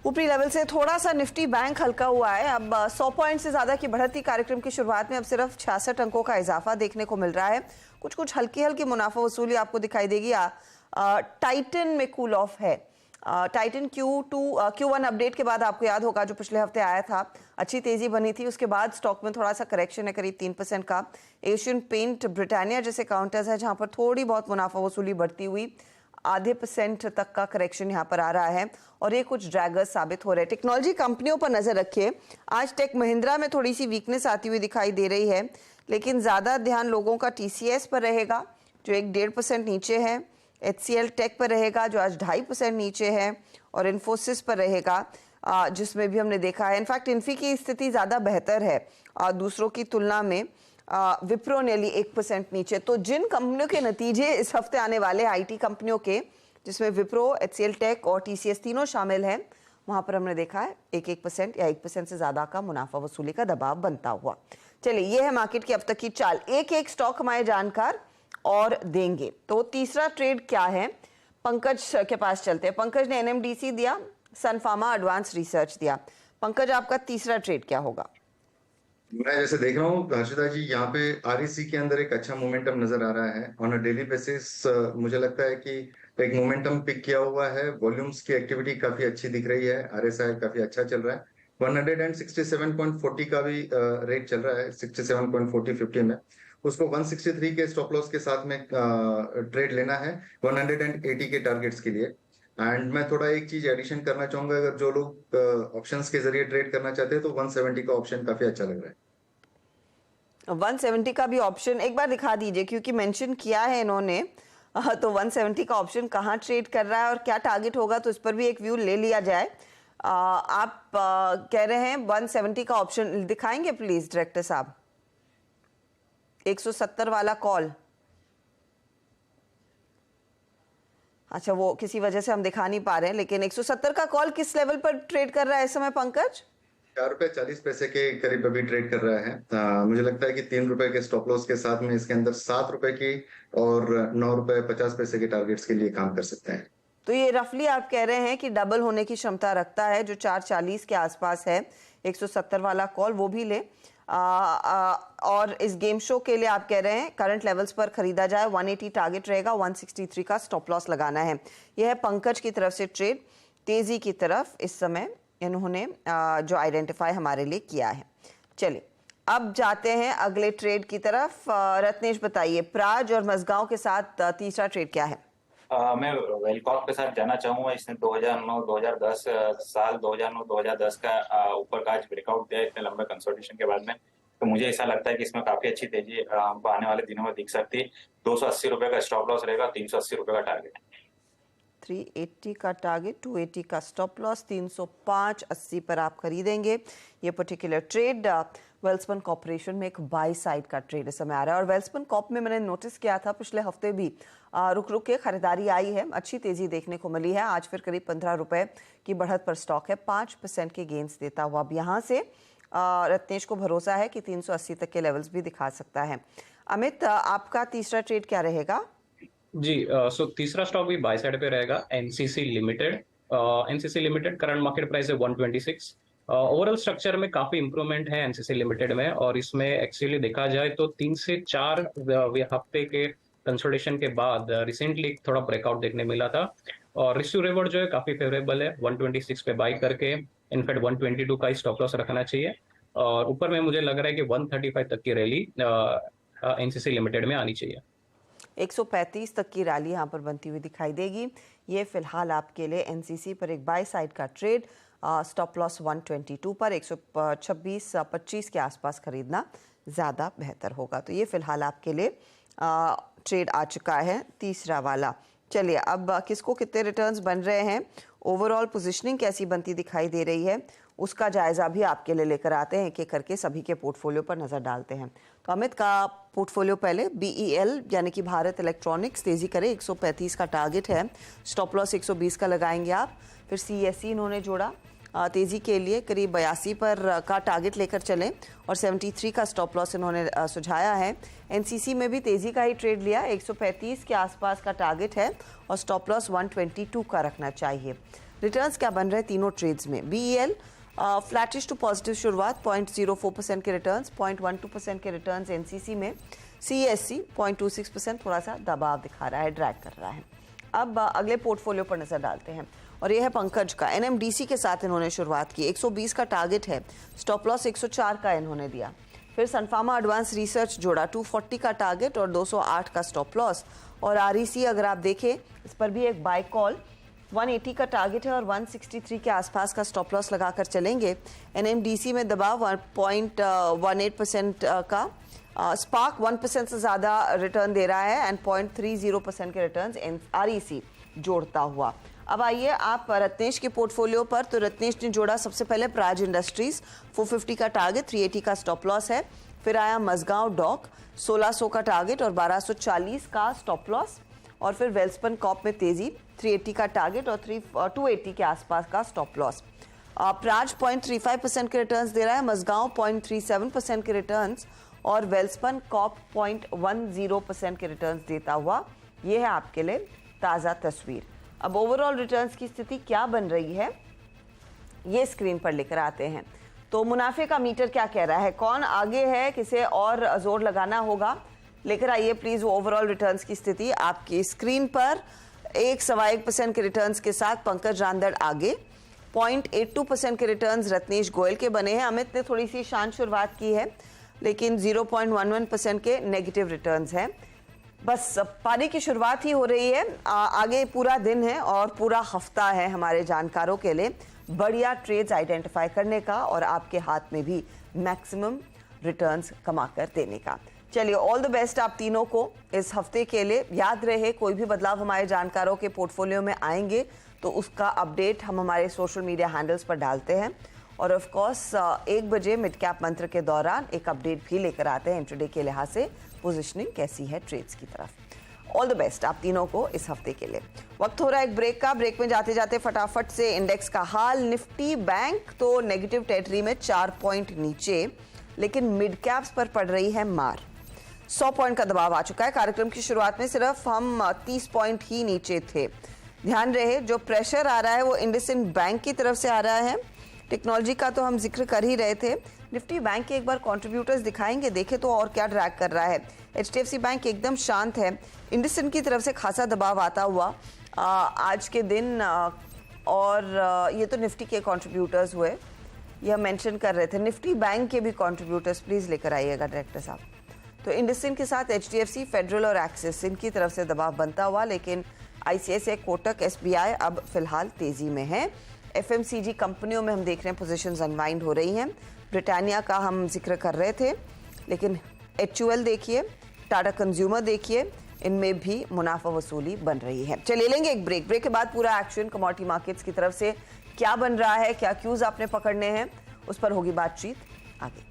ऊपरी लेवल से थोड़ा सा निफ्टी बैंक हल्का हुआ है। अब 100 पॉइंट से ज्यादा की बढ़ती कार्यक्रम की शुरुआत में अब सिर्फ 66 अंकों का इजाफा देखने को मिल रहा है। कुछ हल्की हल्की मुनाफा वसूली आपको दिखाई देगी। टाइटन में कूल ऑफ है। टाइटन Q1 अपडेट के बाद आपको याद होगा जो पिछले हफ्ते आया था, अच्छी तेजी बनी थी। उसके बाद स्टॉक में थोड़ा सा करेक्शन है, करीब 3% का। एशियन पेंट, ब्रिटानिया जैसे काउंटर्स है जहां पर थोड़ी बहुत मुनाफा वसूली बढ़ती हुई आधे % तक का करेक्शन यहाँ पर आ रहा है और ये कुछ ड्रैगर्स साबित हो रहे हैं। टेक्नोलॉजी कंपनियों पर नजर रखिए। आज टेक महिंद्रा में थोड़ी सी वीकनेस आती हुई दिखाई दे रही है, लेकिन ज्यादा ध्यान लोगों का TCS पर रहेगा जो 1.5% नीचे है। HCL टेक पर रहेगा जो आज 2.5% नीचे है और इन्फोसिस पर रहेगा जिसमें भी हमने देखा है, इनफैक्ट इन्फी की स्थिति ज्यादा बेहतर है दूसरों की तुलना में। विप्रो नेली 1% नीचे। तो जिन कंपनियों के नतीजे इस हफ्ते आने वाले IT कंपनियों के, जिसमें विप्रो, HCL टेक और TCS तीनों शामिल हैं, वहां पर हमने देखा है 1% या 1% से ज्यादा का मुनाफा वसूली का दबाव बनता हुआ। चलिए, ये है मार्केट की अब तक की चाल। एक स्टॉक हमारे जानकार और देंगे। तो तीसरा ट्रेड क्या है, पंकज के पास चलते हैं। पंकज ने NMDC दिया, सन फार्मा एडवांस रिसर्च दिया। पंकज, आपका तीसरा ट्रेड क्या होगा? मैं जैसे देख रहा हूँ हर्षिता जी, यहाँ पे REC के अंदर एक अच्छा मोमेंटम नजर आ रहा है ऑन अ डेली बेसिस। मुझे लगता है कि एक मोमेंटम पिक किया हुआ है। वॉल्यूम्स की एक्टिविटी काफी अच्छी दिख रही है। RSI काफी अच्छा चल रहा है। 167.40 का भी रेट चल रहा है, 67.40 में। उसको 163 के स्टॉप लॉस के साथ में ट्रेड लेना है 180 के टारगेट्स के लिए। एंड मैं थोड़ा एक चीज एडिशन करना चाहूंगा, अगर जो लोग ऑप्शंस के जरिए ट्रेड करना चाहते हैं तो 170 का ऑप्शन काफी अच्छा लग रहा है। 170 का भी ऑप्शन एक बार दिखा दीजिए, क्योंकि मेंशन किया है इन्होंने। तो 170 का ऑप्शन कहाँ ट्रेड कर रहा है और क्या टारगेट होगा, तो इस पर भी एक व्यू ले लिया जाए। आप कह रहे हैं 170 का ऑप्शन दिखाएंगे प्लीज डायरेक्टर साहब। 170 वाला कॉल, अच्छा वो किसी वजह से हम दिखा नहीं पा रहे हैं, लेकिन 170 का कॉल किस लेवल पर ट्रेड कर रहा है इस समय पंकज? ₹4.40 के करीब अभी ट्रेड कर रहा है। मुझे लगता है कि ₹3 के स्टॉप लॉस के साथ में इसके अंदर ₹7 की और ₹9.50 के टारगेट्स के लिए काम कर सकते हैं। तो ये रफली आप कह रहे हैं कि डबल होने की क्षमता रखता है, जो 440 के आसपास है। 170 वाला कॉल वो भी ले। और इस गेम शो के लिए आप कह रहे हैं करंट लेवल्स पर खरीदा जाए, 180 टारगेट रहेगा, 163 का स्टॉप लॉस लगाना है। यह है पंकज की तरफ से ट्रेड तेजी की तरफ इस समय इन्होंने जो आइडेंटिफाई हमारे लिए किया है। चलिए अब जाते हैं अगले ट्रेड की तरफ। रत्नेश बताइए, प्राज और मजगांव के साथ तीसरा ट्रेड क्या है? मैं वेलकॉम के साथ जाना चाहूंगा। इसने 2009-2010 साल 2009-2010 का ऊपर का आज ब्रेकआउट दिया इतने लंबे कंसोलिडेशन के बाद में। तो मुझे ऐसा लगता है कि इसमें काफी अच्छी तेजी हमको आने वाले दिनों में दिख सकती है। ₹280 का स्टॉप लॉस रहेगा, ₹380 का टारगेट। 380 का टारगेट, 280 का स्टॉप लॉस, 305.80 पर आप खरीदेंगे ये पर्टिकुलर ट्रेड। वेल्सपन कॉर्पोरेशन में एक बाई साइड का ट्रेड इस समय आ रहा है और वेल्सपन कॉप में मैंने नोटिस किया था पिछले हफ्ते भी रुक के खरीदारी आई है, अच्छी तेजी देखने को मिली है। आज फिर करीब ₹15 की बढ़त पर स्टॉक है, 5% के गेंस देता हुआ। अब यहाँ से रत्नेश को भरोसा है कि 380 तक के लेवल्स भी दिखा सकता है। अमित, आपका तीसरा ट्रेड क्या रहेगा? जी, सो तीसरा स्टॉक भी बाय साइड पे रहेगा, NCC limited. NCC limited current market price है 126। ओवरऑल स्ट्रक्चर में काफी इंप्रूवमेंट है NCC लिमिटेड में, और इसमें एक्चुअली देखा जाए तो 3 से 4 हफ्ते के कंसोलिडेशन के बाद रिसेंटली थोड़ा ब्रेकआउट देखने मिला था और रिस्क रिवॉर्ड जो है काफी फेवरेबल है। 126 पे बाई करके इनफैक्ट 122 का स्टॉप लॉस रखना चाहिए और ऊपर में मुझे लग रहा है कि 135 तक की रैली NCC लिमिटेड में आनी चाहिए। 135 तक की रैली यहाँ पर बनती हुई दिखाई देगी। ये फिलहाल आपके लिए NCC पर एक बाय साइड का ट्रेड, स्टॉप लॉस 122 पर, 126-25 के आसपास खरीदना ज़्यादा बेहतर होगा। तो ये फिलहाल आपके लिए ट्रेड आ चुका है, तीसरा वाला। चलिए अब किसको कितने रिटर्न्स बन रहे हैं, ओवरऑल पोजीशनिंग कैसी बनती दिखाई दे रही है, उसका जायजा भी आपके लिए लेकर आते हैं। एक एक करके सभी के पोर्टफोलियो पर नजर डालते हैं। तो अमित का पोर्टफोलियो पहले BEL यानी कि भारत इलेक्ट्रॉनिक्स तेजी करे, 135 का टारगेट है, स्टॉप लॉस 120 का लगाएंगे आप। फिर CSE इन्होंने जोड़ा तेजी के लिए, करीब 82 पर का टारगेट लेकर चलें और 73 का स्टॉप लॉस इन्होंने सुझाया है। NCC में भी तेजी का ही ट्रेड लिया, 135 के आसपास का टारगेट है और स्टॉप लॉस 122 का रखना चाहिए। रिटर्न्स क्या बन रहे हैं तीनों ट्रेड्स में। BEL फ्लैटिश टू पॉजिटिव शुरुआत, 0.04% के रिटर्न्स, 0.12% के रिटर्न्स NCC में। CESC 0.26% थोड़ा सा दबाव दिखा रहा है, ड्रैग कर रहा है। अब अगले पोर्टफोलियो पर नजर डालते हैं और ये है पंकज का। NMDC के साथ इन्होंने शुरुआत की, 120 का टारगेट है, स्टॉप लॉस 104 का इन्होंने दिया। फिर सनफार्मा एडवांस रिसर्च जोड़ा, 240 का टारगेट और 208 का स्टॉप लॉस। और REC अगर आप देखें इस पर भी एक बाय कॉल, 180 का टारगेट है और 163 के आसपास का स्टॉप लॉस लगाकर चलेंगे। NMDC में दबाव 1.18% का, स्पार्क 1% से ज़्यादा रिटर्न दे रहा है एंड 0.30% के रिटर्न REC जोड़ता हुआ। अब आइए आप रत्नेश के पोर्टफोलियो पर। तो रत्नेश ने जोड़ा सबसे पहले प्राज इंडस्ट्रीज, 450 का टारगेट, 380 का स्टॉप लॉस है। फिर आया मजगांव डॉक, 1600 का टारगेट और 1240 का स्टॉप लॉस। और फिर वेल्सपन कॉप में तेजी, 380 का टारगेट और 280 के आसपास का स्टॉप लॉस। प्राज 0.35% के रिटर्न्स दे रहा है, मजगांव 0.37% के रिटर्न्स और वेल्सपन कॉप 0.10% के रिटर्न्स देता हुआ। ये है आपके लिए ताज़ा तस्वीर। अब ओवरऑल रिटर्न्स की स्थिति क्या बन रही है ये स्क्रीन पर लेकर आते हैं। तो मुनाफे का मीटर क्या कह रहा है, कौन आगे है, किसे और जोर लगाना होगा, लेकर आइए प्लीज वो ओवरऑल रिटर्न्स की स्थिति आपकी स्क्रीन पर। 1.1% के रिटर्न्स के साथ पंकज रांदड़ आगे, 0.82% के रिटर्न्स रत्नेश गोयल के बने हैं। अमित ने थोड़ी सी शांत शुरुआत की है लेकिन 0.11% के नेगेटिव रिटर्न्स हैं। बस पारी की शुरुआत ही हो रही है, आगे पूरा दिन है और पूरा हफ्ता है हमारे जानकारों के लिए बढ़िया ट्रेड्स आइडेंटिफाई करने का और आपके हाथ में भी मैक्सिमम रिटर्न्स कमा कर देने का। चलिए ऑल द बेस्ट आप तीनों को इस हफ्ते के लिए। याद रहे कोई भी बदलाव हमारे जानकारों के पोर्टफोलियो में आएंगे तो उसका अपडेट हम हमारे सोशल मीडिया हैंडल्स पर डालते हैं और ऑफ कोर्स 1 बजे मिड कैप मंत्र के दौरान एक अपडेट भी लेकर आते हैं इंट्राडे के लिहाज से पोजीशनिंग कैसी है ट्रेड्स की तरफ। ऑल द बेस्ट आप तीनों को इस हफ्ते के लिए। वक्त हो रहा है एक ब्रेक का। ब्रेक में जाते जाते फटाफट से इंडेक्स का हाल। निफ्टी बैंक तो नेगेटिव टेरिटरी में 4 पॉइंट नीचे, लेकिन मिड कैप्स पर पड़ रही है मार। 100 पॉइंट का दबाव आ चुका है। कार्यक्रम की शुरुआत में सिर्फ हम 30 पॉइंट ही नीचे थे। ध्यान रहे जो प्रेशर आ रहा है वो इंडसइंड बैंक की तरफ से आ रहा है। टेक्नोलॉजी का तो हम जिक्र कर ही रहे थे। निफ्टी बैंक के एक बार कंट्रीब्यूटर्स दिखाएंगे, देखें तो और क्या ड्रैग कर रहा है। HDFC बैंक एकदम शांत है। इंडसइंड की तरफ से खासा दबाव आता हुआ आज के दिन और ये तो निफ्टी के कंट्रीब्यूटर्स हुए, यह मेंशन कर रहे थे। निफ्टी बैंक के भी कंट्रीब्यूटर्स प्लीज लेकर आइएगा डायरेक्टर साहब। तो इंडसइंड के साथ HDFC, फेडरल और एक्सिस इनकी तरफ से दबाव बनता हुआ, लेकिन ICICI, कोटक, SBI अब फिलहाल तेजी में है। FMCG कंपनियों में हम देख रहे हैं पोजीशंस अनवाइंड हो रही हैं। ब्रिटानिया का हम जिक्र कर रहे थे, लेकिन HUL देखिए, टाटा कंज्यूमर देखिए, इनमें भी मुनाफा वसूली बन रही है। चलिए लेंगे एक ब्रेक। ब्रेक के बाद पूरा एक्शन कमोडिटी मार्केट्स की तरफ से क्या बन रहा है, क्या क्यूज आपने पकड़ने हैं, उस पर होगी बातचीत आगे।